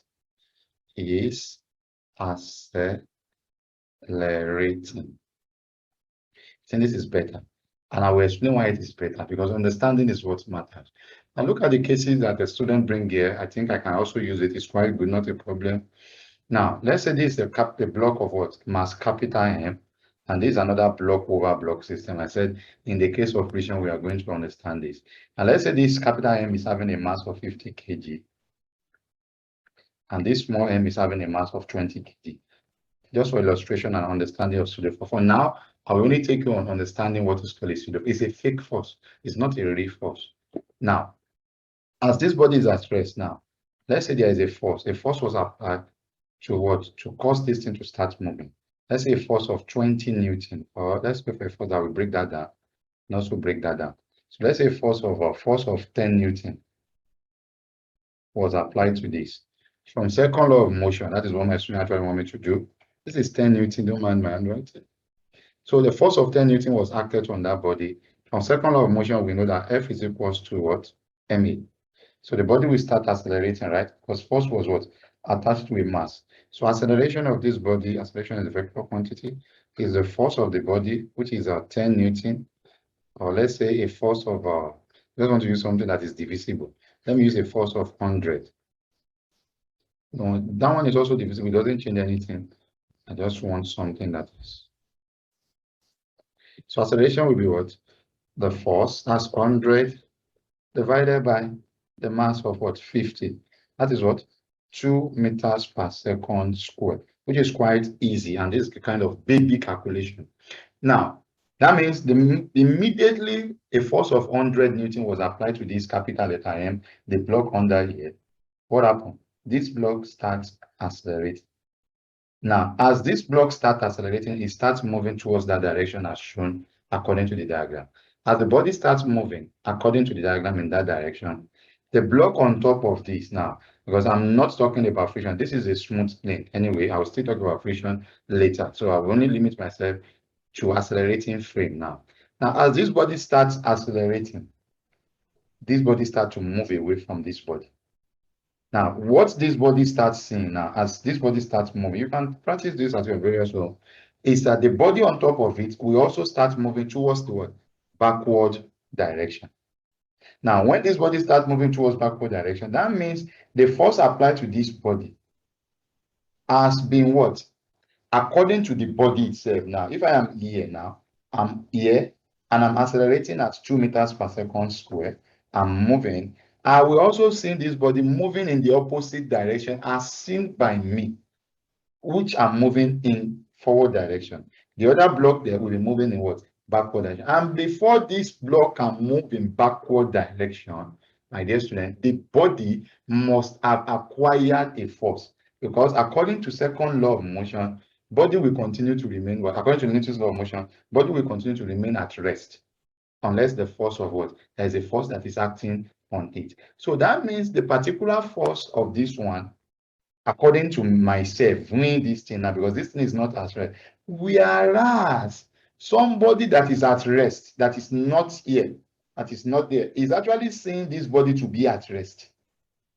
is accelerating. I think this is better. And I will explain why it is better, because understanding is what matters. Now look at the cases that the student bring here. I think I can also use it. It's quite good, not a problem. Now, let's say this is a block of what? Mass capital M, and this is another block over block system. I said in the case of friction, we are going to understand this. And let's say this capital M is having a mass of 50 kg, and this small m is having a mass of 20 kg. Just for illustration and understanding of pseudo force. For now, I will only take you on understanding what is called a pseudo. It's a fake force. It's not a real force. Now, as this body is at rest now, let's say there is a force. A force was applied to what? To cause this thing to start moving. Let's say a force of 20 Newton, or let's go for a force that will break that down, and also break that down. So let's say a force of 10 Newton was applied to this. From second law of motion, that is what my student actually want me to do. This is 10 Newton, don't mind my handwriting. So the force of 10 Newton was acted on that body. From second law of motion, we know that F is equals to what? ma. So the body will start accelerating, right? Because force was what? Attached to a mass. So acceleration of this body, acceleration is a vector quantity, is the force of the body, which is 10 Newton, or let's say a force of, I just want to use something that is divisible. Let me use a force of 100. No, that one is also divisible, it doesn't change anything. I just want something that is. So acceleration will be what? The force, that's 100 divided by the mass of what? 50. That is what? 2 meters per second squared, which is quite easy. And this is a kind of baby calculation. Now, that means immediately a force of 100 Newton was applied to this capital letter M, the block under here. What happened? This block starts accelerating. Now, as this block starts accelerating, it starts moving towards that direction as shown according to the diagram. As the body starts moving according to the diagram in that direction, the block on top of this now, because I'm not talking about friction, this is a smooth plane. Anyway, I will still talk about friction later. So I will only limit myself to accelerating frame now. Now, as this body starts accelerating, this body starts to move away from this body. Now, what this body starts seeing now, as this body starts moving, you can practice this at your various level, is that the body on top of it will also start moving towards the backward direction. Now, when this body starts moving towards backward direction, that means the force applied to this body has been what? According to the body itself. Now, if I am here now, I'm here and I'm accelerating at 2 meters per second square, I'm moving. I will also see this body moving in the opposite direction as seen by me, which I'm moving in forward direction. The other block there will be moving in what? Backward direction. And before this block can move in backward direction, my dear student, the body must have acquired a force, because according to second law of motion, body will continue to remain what? According to Newton's law of motion, body will continue to remain at rest unless the force of what? There is a force that is acting on it. So that means the particular force of this one, according to myself, doing this thing now, because this thing is not at rest. Whereas somebody that is at rest, that is not here, that is not there, is actually seeing this body to be at rest.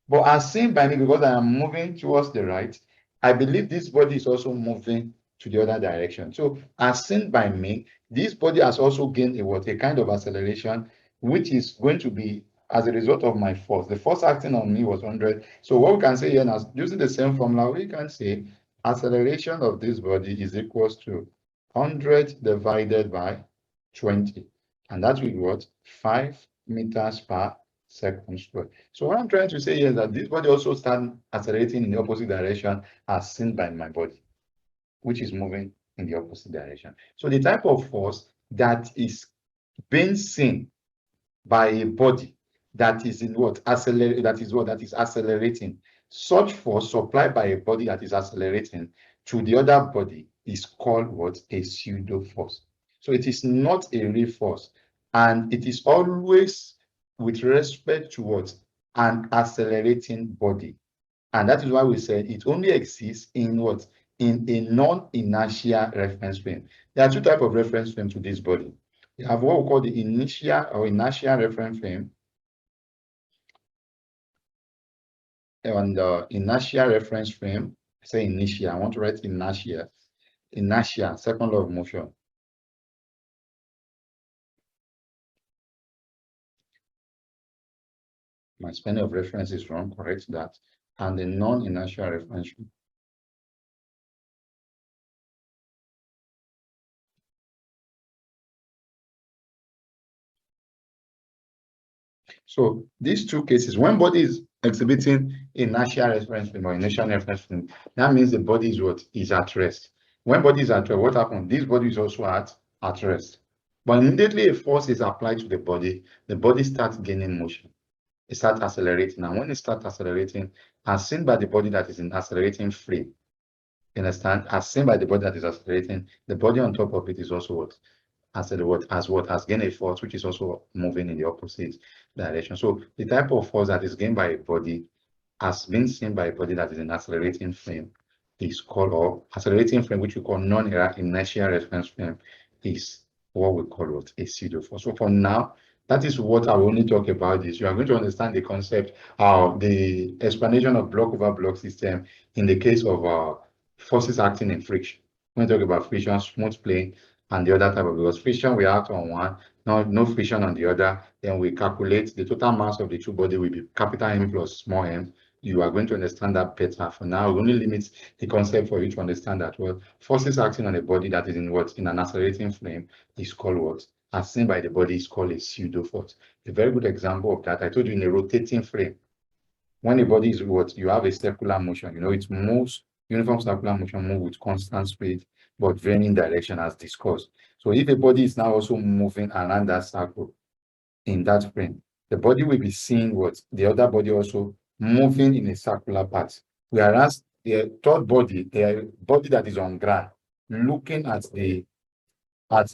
But as seen by me, because I am moving towards the right, I believe this body is also moving to the other direction. So as seen by me, this body has also gained a kind of acceleration, which is going to be as a result of my force. The force acting on me was 100. So what we can say here now, using the same formula, we can say acceleration of this body is equals to 100 divided by 20. And that will be what? 5 meters per second square. So what I'm trying to say here is that this body also starts accelerating in the opposite direction as seen by my body, which is moving in the opposite direction. So the type of force that is being seen by a body that is in what? That is accelerating. Such force supplied by a body that is accelerating to the other body is called what? A pseudo force. So it is not a real force, and it is always with respect to what? An accelerating body. And that is why we said it only exists in what? In a non-inertial reference frame. There are two types of reference frame to this body. You have what we call the inertial or inertial reference frame. And the inertial reference frame, I say inertia, I want to write inertia. Inertia, second law of motion. My spelling of reference is wrong, correct that. And the non-inertial reference frame. So these two cases, when body is exhibiting inertial reference frame or inertial reference frame, that means the body is what? Is at rest. When body is at rest, what happens? This body is also at rest. But immediately a force is applied to the body starts gaining motion. It starts accelerating. And when it starts accelerating, as seen by the body that is in accelerating frame, you understand? As seen by the body that is accelerating, the body on top of it is also what? Has gained a force, which is also moving in the opposite direction. So the type of force that is gained by a body has been seen by a body that is in accelerating frame is called, or accelerating frame, which we call non-inertial reference frame, is what we call what? A pseudo force. So for now, that is what I will only talk about this. You are going to understand the concept, the explanation of block over block system in the case of forces acting in friction. When we talk about friction, smooth plane, and the other type of, because friction we act on one, no friction on the other, then we calculate the total mass of the two body will be capital M plus small m. You are going to understand that better. For now, we only limit the concept for you to understand that well, forces acting on a body that is in what? In an accelerating frame is called what? As seen by the body is called a pseudo force. A very good example of that, I told you, in a rotating frame. When a body is what? You have a circular motion, it moves, uniform circular motion move with constant speed, but varying direction as discussed. So if a body is now also moving around that circle in that frame, the body will be seeing what? The other body also moving in a circular path. Whereas the third body, the body that is on ground, looking at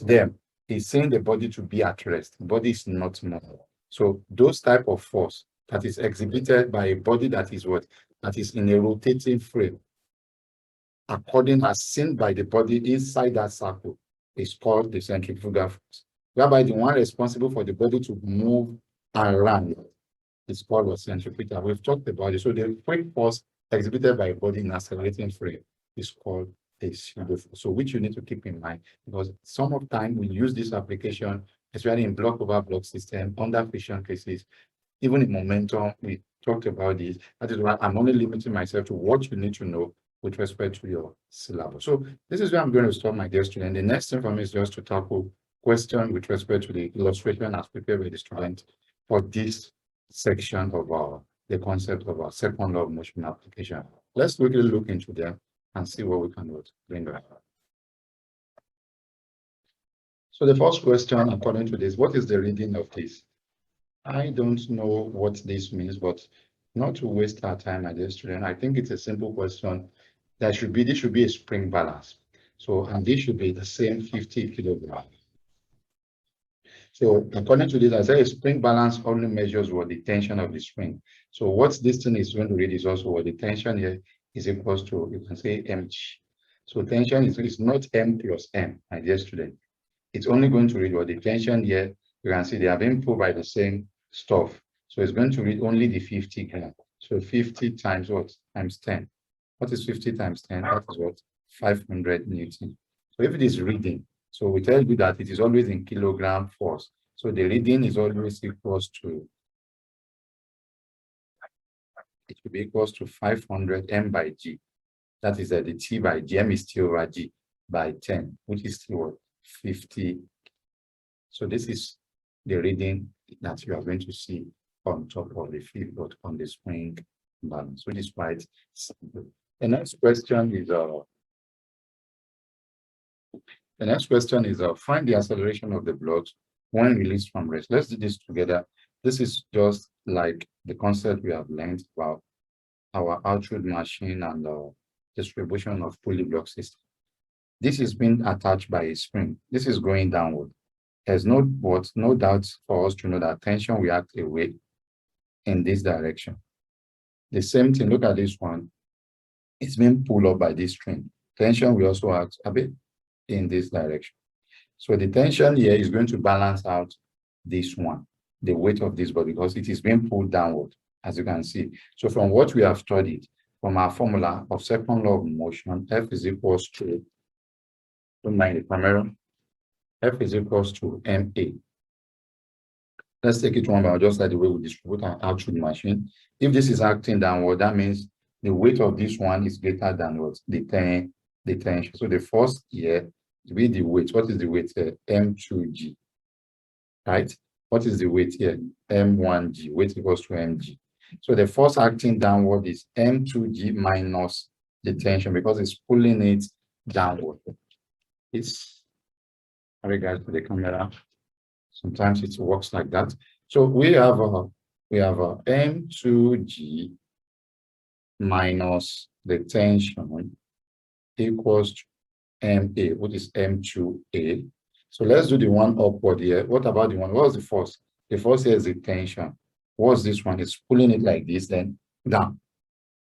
them, is seeing the body to be at rest. The body is not moving. So those type of force that is exhibited by a body that is what? That is in a rotating frame, according as seen by the body inside that circle, is called the centrifugal force. Whereby the one responsible for the body to move around is called the centrifugal. We've talked about it. So the quick force exhibited by a body in accelerating frame is called a pseudo force. So which you need to keep in mind, because some of the time we use this application, especially in block over block system, under friction cases, even in momentum, we talked about this. That is why I'm only limiting myself to what you need to know with respect to your syllabus. So this is where I'm going to stop, my dear student. The next thing for me is just to tackle question with respect to the illustration as prepared by the student for this section of the concept of our second law of motion application. Let's quickly look into them and see what we can bring back. So the first question, according to this, what is the reading of this? I don't know what this means, but not to waste our time, my dear student, I think it's a simple question. This should be a spring balance. So, and this should be the same 50 kilograms. So according to this, I say a spring balance only measures what the tension of the spring. So what this thing is going to read is also what the tension here is equals to, you can say mg. So tension is not m plus m, my dear student. It's only going to read what the tension here, you can see they have been pulled by the same stuff. So it's going to read only the 50 grams. So 50 times what? Times 10. What is 50 times 10? That is what? 500 Newton. So if it is reading, so we tell you that it is always in kilogram force. So the reading is always equals to, it will be equals to 500 m by g. That is the t by g, m is t over g by 10, which is still what? 50. So this is the reading that you are going to see on top of the field, but on the spring balance, which is quite simple. The next question is find the acceleration of the blocks when released from rest. Let's do this together. This is just like the concept we have learned about our ATWOOD'S machine and the distribution of pulley block system. This is being attached by a spring. This is going downward. There's no doubt for us to know that tension will act away in this direction. The same thing, look at this one. It's being pulled up by this string. Tension will also act a bit in this direction. So the tension here is going to balance out this one, the weight of this body, because it is being pulled downward, as you can see. So from what we have studied, from our formula of second law of motion, F is equals to, don't mind the camera, F is equals to MA. Let's take it one by one, just like the way we distribute our ATWOOD'S machine. If this is acting downward, that means the weight of this one is greater than what? The tension. So the force here will be the weight. What is the weight here? M2G. Right? What is the weight here? M1G. Weight equals to mg. So the force acting downward is M2G minus the tension because it's pulling it downward. It's regards to the camera. Sometimes it works like that. So we have a M2G minus the tension equals to MA, which is M2A. So let's do the one upward here. What about the one? What's the force? The force here is the tension. What's this one? It's pulling it like this, then down.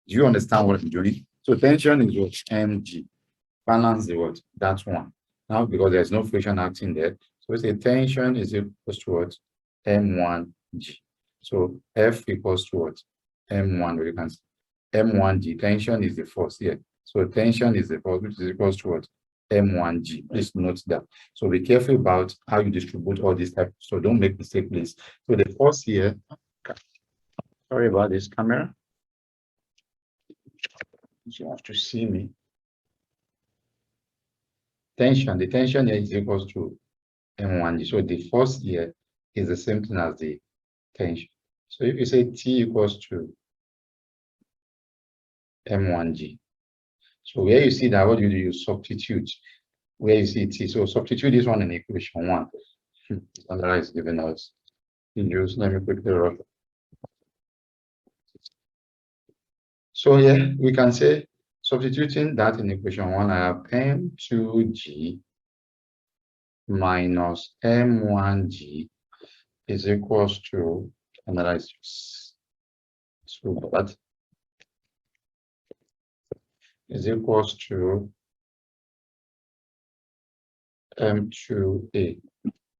Do you understand what I'm doing? So tension is what? Mg. Balance the what? That one. Now, because there's no friction acting there, so it's a tension is equals to what? M1G. So F equals to what? M1, you can see M1G. Tension is the force here. So tension is the force, which is equals to what? M1G. Please note that. So be careful about how you distribute all these types. So don't make mistake, please. So the force here, sorry about this camera. You have to see me. Tension, the tension here is equals to M1G. So the force here is the same thing as the tension. So if you say T equals to M1G, so where you see that, what do you substitute? Where you see T, so substitute this one in equation 1. Otherwise, given us, let me quickly run. So here we can say, substituting that in equation 1, I have M2G minus M1G is equals to, analyze this. So that is equals to M2A.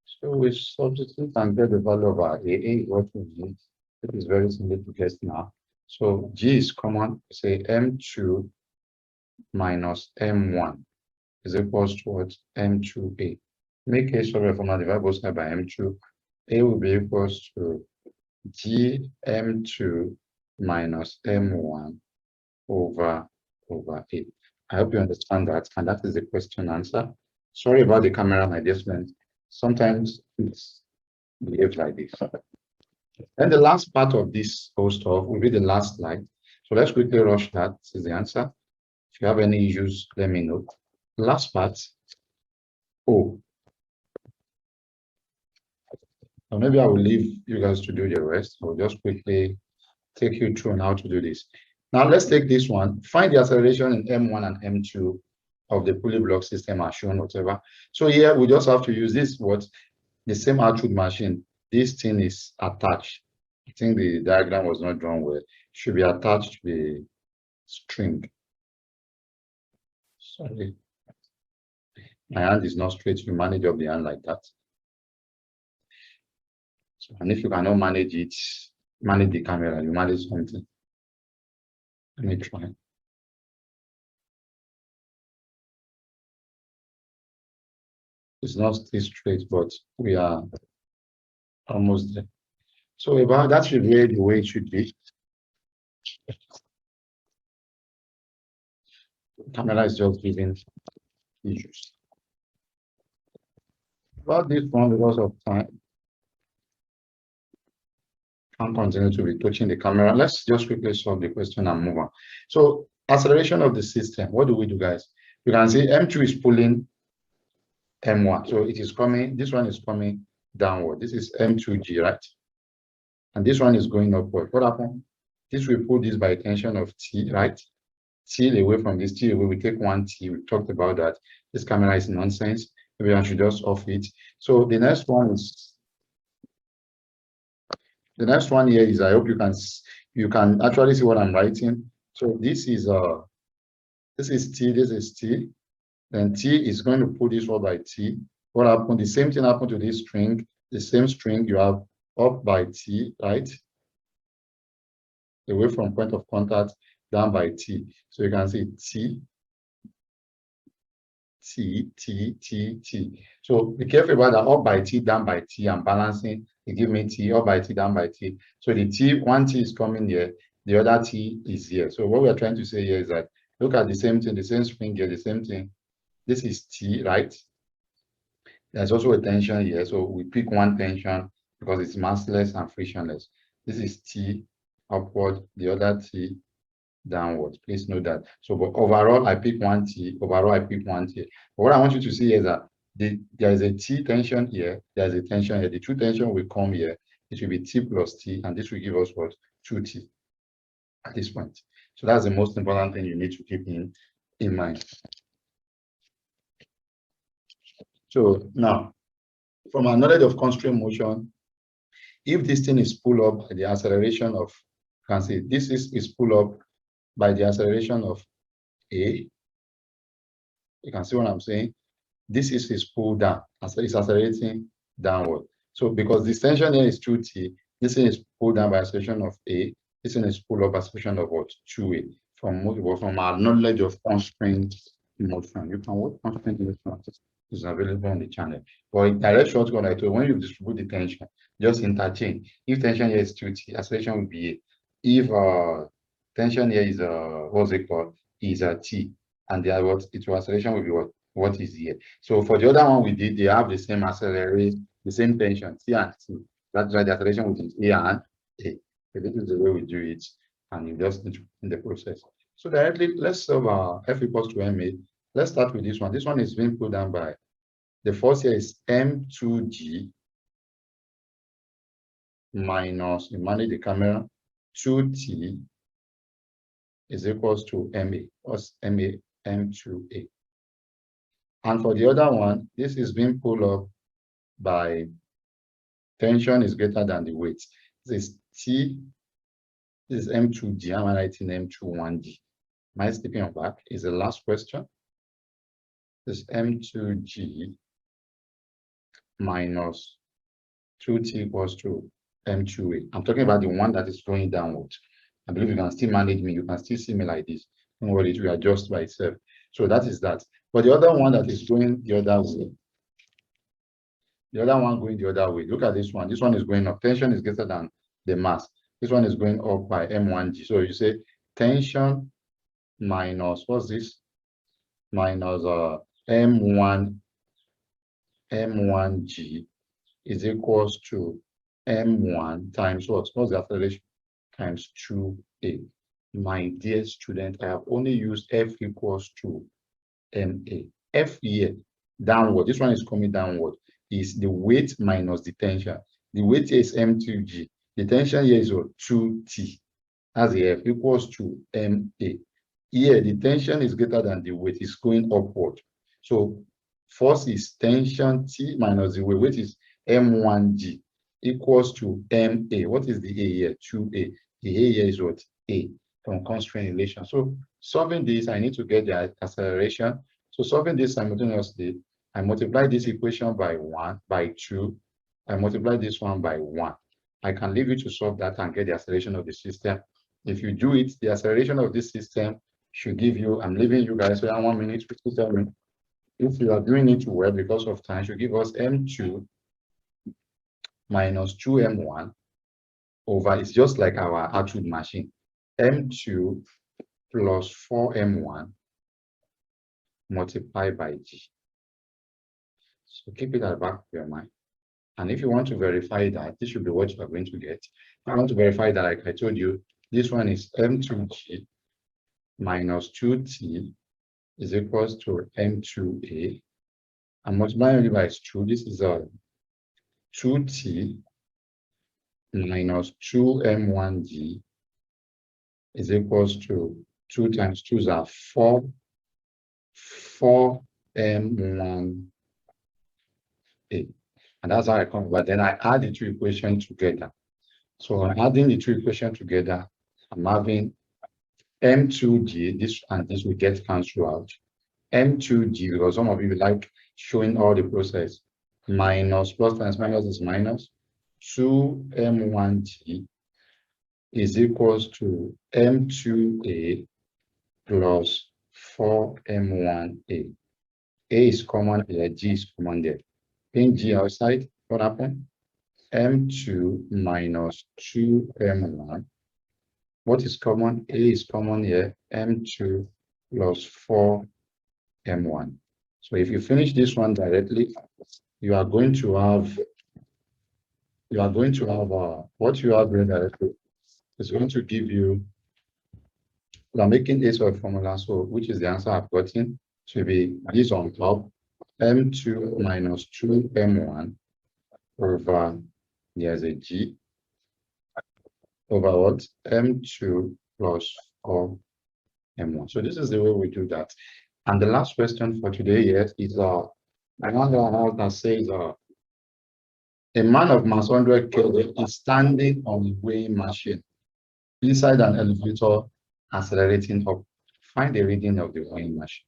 So we substitute and get the value of our A what we need. It is very simple to guess now. So G is common, say M2 minus M1 is equals to what? M2A. Make a solve formula, divide both sides by M2. A will be equals to G M2 minus M1 over over A. I hope you understand that, and that is the question answer. Sorry about the camera, my dear friends. Sometimes it's behaves like this. And the last part of this whole stuff will be the last slide. So let's quickly rush that. This is the answer. If you have any issues, let me know. Last part. Oh. So maybe I will leave you guys to do the rest. I'll just quickly take you through on how to do this. Now let's take this one. Find the acceleration in M1 and M2 of the pulley block system as shown, whatever. So here we just have to use this, the same ATWOOD machine. This thing is attached. I think the diagram was not drawn well. It should be attached to the string. Sorry. My hand is not straight. You manage up the hand like that. So, and if you cannot manage it, manage the camera, you manage something. Let me try. It's not still straight, but we are almost there. So about that should be the way it should be. The camera is just giving issues. About this one, because of time, can't continue to be touching the camera. Let's just quickly solve the question and move on. So acceleration of the system, what do we do, guys? You can see M2 is pulling M1. So it is coming, this one is coming downward. This is M2G, right? And this one is going upward. What happened? This will pull this by tension of T, right? T away from this, T away, we take one T. We talked about that. This camera is nonsense. Maybe I should just off it. So the next one here is, I hope you can actually see what I'm writing. So this is T, this is T. Then T is going to pull this up by T. What happened? The same thing happened to this string. The same string you have up by T, right? Away from point of contact, down by T. So you can see T, T, T, T, T. So be careful about that. Up by T, down by T. I'm balancing. It give me T, up by T, down by T. So the T, one T is coming here. The other T is here. So what we are trying to say here is that look at the same thing, the same string here, the same thing. This is T, right? There's also a tension here. So we pick one tension because it's massless and frictionless. This is T upward, the other T downwards. Please note that. So but overall, I pick one T. Overall, I pick one T. But what I want you to see is that there is a T tension here. There's a tension here. The two tension will come here. It will be T plus T, and this will give us what? 2T at this point. So that's the most important thing you need to keep in mind. So now, from our knowledge of constraint motion, if this thing is pulled up by the acceleration of, you can see this is pulled up by the acceleration of A. You can see what I'm saying. This is pulled down, it's accelerating downward. So because this tension here is 2T, this thing is pulled down by acceleration of A. This thing is pulled up by acceleration of what? 2A. From our knowledge of constraint motion, you can work constraint motion is available on the channel. But in direct shortcut, I told when you distribute the tension, just interchange. If tension here is 2T, acceleration will be A. If tension here is what's it called? Is a T, and the what its acceleration will be what is here. So for the other one we did, they have the same acceleration, the same tension, T and T. That's why the acceleration will be A and A. So this is the way we do it, and you just in the process. So directly, let's solve F equals to MA. Let's start with this one. This one is being put down by the force here is M2G minus, you manage the camera, 2T is equals to MA, plus MA, M2A. And for the other one, this is being pulled up by tension is greater than the weight. This is T, this is M2G, I'm writing M21G. Am I skipping on back? Is the last question. This M2G minus 2T equals to M2A. I'm talking about the one that is going downward. I believe you can still manage me. You can still see me like this. Don't worry, it will adjust by itself. So that is that. But the other one that is going the other way, the other one going the other way. Look at this one. This one is going up. Tension is greater than the mass. This one is going up by M1G. So you say tension minus, what's this? Minus M1G is equals to M1 times what? What's the acceleration? Times 2A. My dear student, I have only used F equals to MA. F here, downward, this one is coming downward, is the weight minus the tension. The weight here is M2G. The tension here is what? 2T. As the F equals to MA. Here, the tension is greater than the weight, is going upward. So force is tension T minus the weight, which is M1G, equals to MA. What is the A here? 2A. The A here is what? A, from constraint relation. So solving this, I need to get the acceleration. So solving this simultaneously, I multiply this equation by 1, by 2. I multiply this one by 1. I can leave you to solve that and get the acceleration of the system. If you do it, the acceleration of this system should give you, I'm leaving you guys around 1 minute, 57. If you are doing it well because of time, should give us M2 minus 2M1 over, it's just like our ATWOOD machine, M2 plus 4M1 multiplied by G. So keep it at the back of your mind. And if you want to verify that, this should be what you are going to get. If you want to verify that, like I told you, this one is M2G minus 2T is equals to M2A. And multiplying by 2, this is 2T minus 2M1G is equals to 2 times 2 is 4M1A. And that's how I come. But then I add the two equations together. So I'm adding the two equations together. I'm having M2G, this and this will get cancelled out. M2G, because some of you like showing all the process, minus plus times minus is minus. 2M1G is equals to M2A plus 4M1A. A is common here, G is common there. In G outside, what happened? M2 minus 2M1. What is common? A is common here, M2 plus 4M1. So if you finish this one directly, you are going to have what you have here directly is going to give you, we are making a sort of formula, so which is the answer I've gotten, should be this on top, M2 minus 2M1 over, there's a G, over what? M2 plus 4M1. So this is the way we do that. And the last question for today is another house that says a man of mass 100 kg is standing on a weighing machine inside an elevator accelerating up. Find the reading of the weighing machine.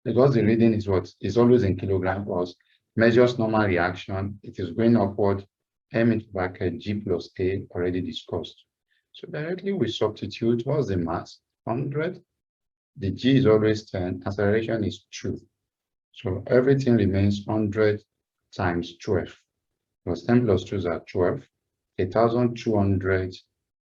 Because the reading is what is always in kilogram plus, measures normal reaction, it is going upward, M into bracket G plus A already discussed. So directly we substitute, what's the mass? 100. The G is always 10, acceleration is 2. So everything remains 100 times 12. Plus 10 plus 2 are 12, 1,200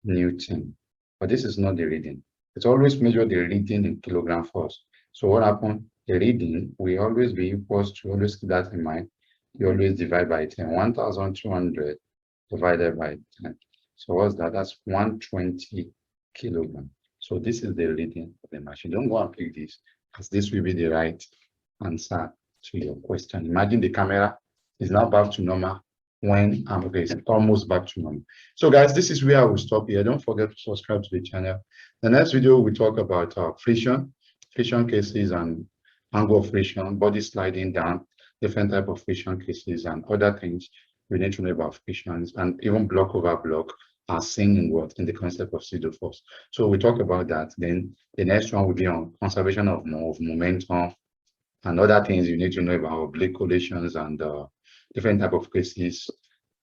Newton. But this is not the reading. It's always measure the reading in kilogram force. So what happened? The reading will always be equals to, always keep that in mind, you always divide by 10, 1,200 divided by 10. So what's that? That's 120 kilogram. So this is the reading of the machine. Don't go and pick this, because this will be the right answer to your question. Imagine the camera is now back to normal when okay, it's almost back to normal. So guys, this is where I will stop here. Don't forget to subscribe to the channel. The next video we talk about friction cases and angle of friction, body sliding down, different type of friction cases and other things we need to know about frictions, and even block over block are seen in what? In the concept of pseudo force. So we talk about that. Then the next one will be on conservation of momentum and other things you need to know about oblique collisions and different type of cases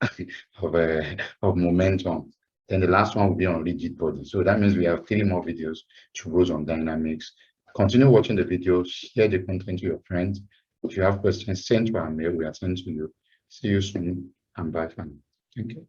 of momentum. Then the last one will be on rigid body. So that means we have 3 more videos to go on dynamics. Continue watching the video, share the content to your friends. If you have questions, send to our mail, we are sent to you. See you soon and bye for now. Thank you.